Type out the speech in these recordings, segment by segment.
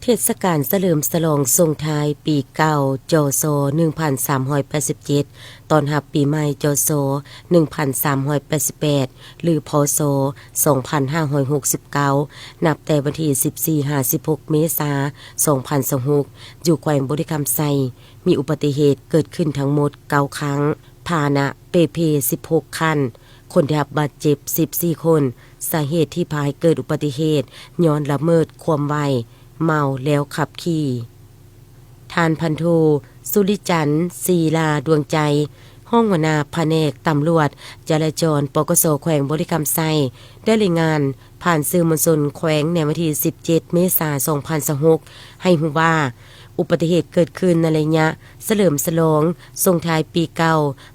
เทศกาลเฉลิมฉลองส่งท้ายปีเก่าจศ1387ตอนรับปีใหม่จศ1388หรือพศ2569นับแต่วันที่14-16 เมษายน 2026อยู่แขวงบริคำไซมีอุบัติเหตุเกิดขึ้นทั้งหมด9ครั้งพาหนะเปเพ16คันคนได้รับบาดเจ็บ14คนสาเหตุที่พาให้เกิดอุบัติเหตุย้อนละเมิดความไวเมาแล้วขับขี่ท่านพันโทสุริจันทร์ศิลาดวงใจห้องหัวหน้าแผนกตำรวจจราจรปกส.แขวงบริคำไซได้รายงานผ่านสื่อมวลชนแขวงในวันที่17 เมษายน 2026ให้รู้ว่าอุบัติเหตุเกิดขึ้นในระยะเฉลิมฉลองส่งท้ายปีเก่า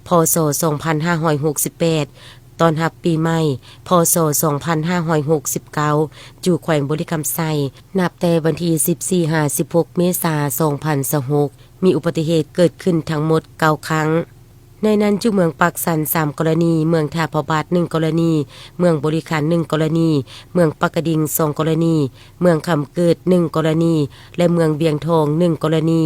พศ2568ตอนรับปีใหม่พศ2569อยู่แขวงบริคำไซนับแต่วันที่14-16 เมษายน 2026มีอุบัติเหตุเกิดขึ้นทั้งหมด9ครั้งในนั้นอยู่เมืองปักสัน3กรณีเมืองท่าพระบาท1กรณีเมืองบริขาร1กรณีเมืองปักกระดิ่ง2กรณีเมืองคำเกิด1กรณีและเมืองเบียงทอง1กรณี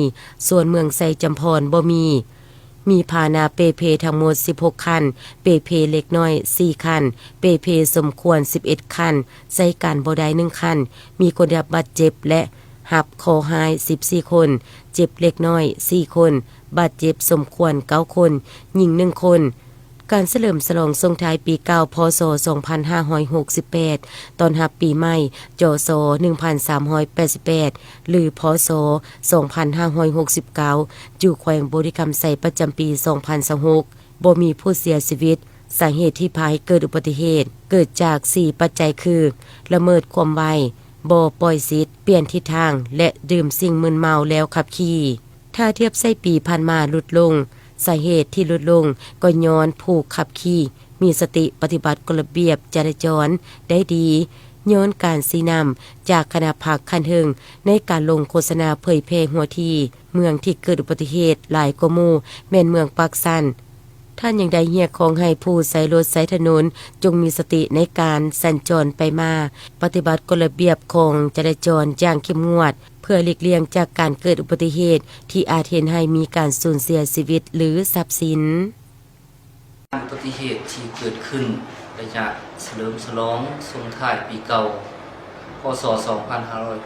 ส่วนเมืองไซจำพรบ่มีพาหนะเปเพทั้งหมด16คันเปเพเล็กน้อย4คันเปเพสมควร11คันใช้การบ่ได้1คันมีคนได้รับบาดเจ็บและหับคอหาย14คนเจ็บเล็กน้อย4คนบาดเจ็บสมควร9คนหญิง1คนการเฉลิมฉลองส่งท้ายปีเก่าพศ2568ตอนรับปีใหม่จศ1388หรือพศ2569อยู่แขวงบริคำไซประจำปี2026บ่มีผู้เสียชีวิตสาเหตุที่พาให้เกิดอุบัติเหตุเกิดจาก4ปัจจัยคือละเมิดความไวบ่ปล่อยสิทธิ์เปลี่ยนทิศทางและดื่มสิ่งมึนเมาแล้วขับขี่ถ้าเทียบไส้ปีผ่านมาลดลงสาเหตุที่ลดลงก็ย้อนผู้ขับขี่มีสติปฏิบัติกฎระเบียบจราจรได้ดีย้อนการซีนำจากคณะภาคคันเทิงในการลงโฆษณาเผยแพร่หัวทีเมืองที่เกิดอุบัติเหตุหลายกว่าหมู่แม่นเมืองปากสันท่านยังได้เรียกร้องให้ผู้ใช้รถใช้ถนนจงมีสติในการสัญจรไปมาปฏิบัติกฎระเบียบของจราจรอย่างเข้มงวดเพื่อหลีกเลี่ยงจากการเกิดอุบัติเหตุที่อาจเห็นให้มีการสูญเสียชีวิตหรือทรัพย์สินอุบัติเหตุที่เกิดขึ้นระยะเฉลิมฉลองส่งท้ายปีเก่าพศ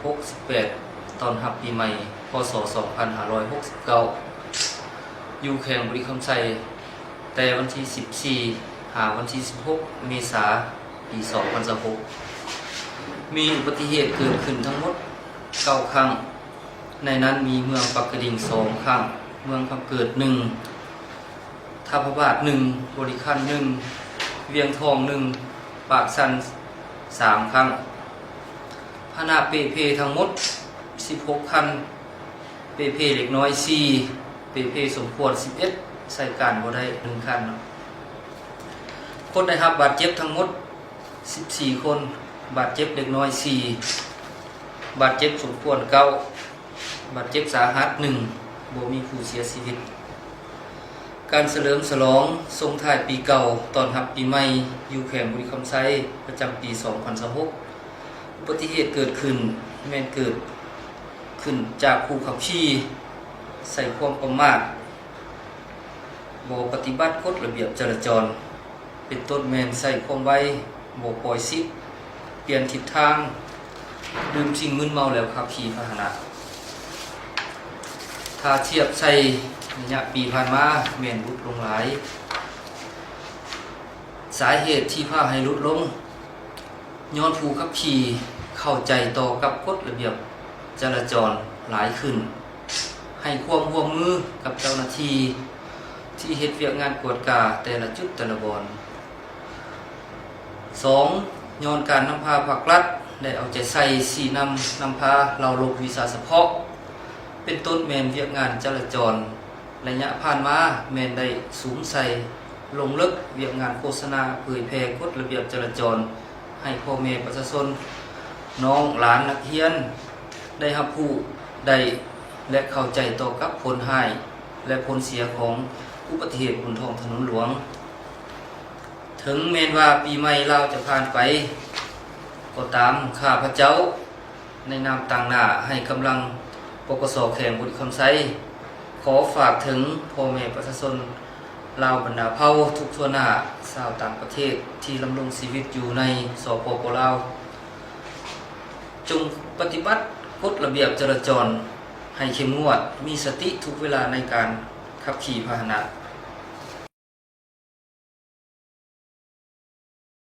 2568ตอนรับปีใหม่พศ2569อยู่แขวงบริคำไซแต่วันที่14หาวันที่16 เมษายน ปี2026มีอุบัติเหตุเกิดขึ้นทั้งหมด9ครั้งในนั้นมีเมืองปักกระดิ่ง2ครั้งเมืองคำเกิด1ท่าพระบาท1บริขาร1เวียงทอง1ปากสัน3ครั้งพาหนะเปเพทั้งหมด16คันเปเพเล็กน้อย4เปเพสมควร11ใส่การบ่ได้1คันคนได้รับบาดเจ็บทั้งหมด14คนบาดเจ็บเล็กน้อย4บาดเจ็บสมควร9บาดเจ็บสาหัส1บ่มีผู้เสียชีวิตการเฉลิมฉลองส่งท้ายปีเก่าตอนรับปีใหม่อยู่แขวงบริคำไซประจำปี2026อุบัติเหตุเกิดขึ้นแม่นเกิดขึ้นจากผู้ขับขี่ใส่ความประมาทบ่ปฏิบัติกฎระเบียบจราจรเป็นต้นแม่นใส่ความไวบ่ปล่อยสิทธิ์เปลี่ยนทิศทางดื่มสิ่งมึนเมาแล้วขับขี่พาหนะถ้าเทียบใส่ระยะปีผ่านมาแม่นลดลงหลายสาเหตุที่พาให้ลดลงย้อนผู้ขับขี่เข้าใจต่อกับกฎระเบียบจราจรหลายขึ้นให้ความร่วมมือกับเจ้าหน้าที่ที่เฮ็ดเวียกงานกวดกาแต่ละจุดแต่ละบอน2ย้อนการนำพาภาครัฐได้เอาใจใส่สีนำพาเราลงวิสาเฉพาะเป็นต้นแม่นเวียกงานจราจรระยะผ่านมาแม่นได้สูงใส่ลงลึกเวียกงานโฆษณาเผยแพร่กฎระเบียบจราจรให้พ่อแม่ประชาชนน้องหลานนักเรียนได้รับผู้ได้และเข้าใจต่อกับผลให้และผลเสียของอุบัติเหตุบนท้องถนนหลวงถึงแม้ว่าปีใหม่เราจะผ่านไปก็ตามข้าพเจ้า ในนามต่างหน้าให้กำลังปกสแข่งบุรีคำไซขอฝากถึงพ่อแม่ประชาชนลาวบรรดาเผ่าทุกทั่วหน้าชาวต่างประเทศที่ดำรงชีวิตอยู่ในสปป.ลาวจงปฏิบัติกฎระเบียบจราจรให้เข้มงวดมีสติทุกเวลาในการขับขี่พาหนะ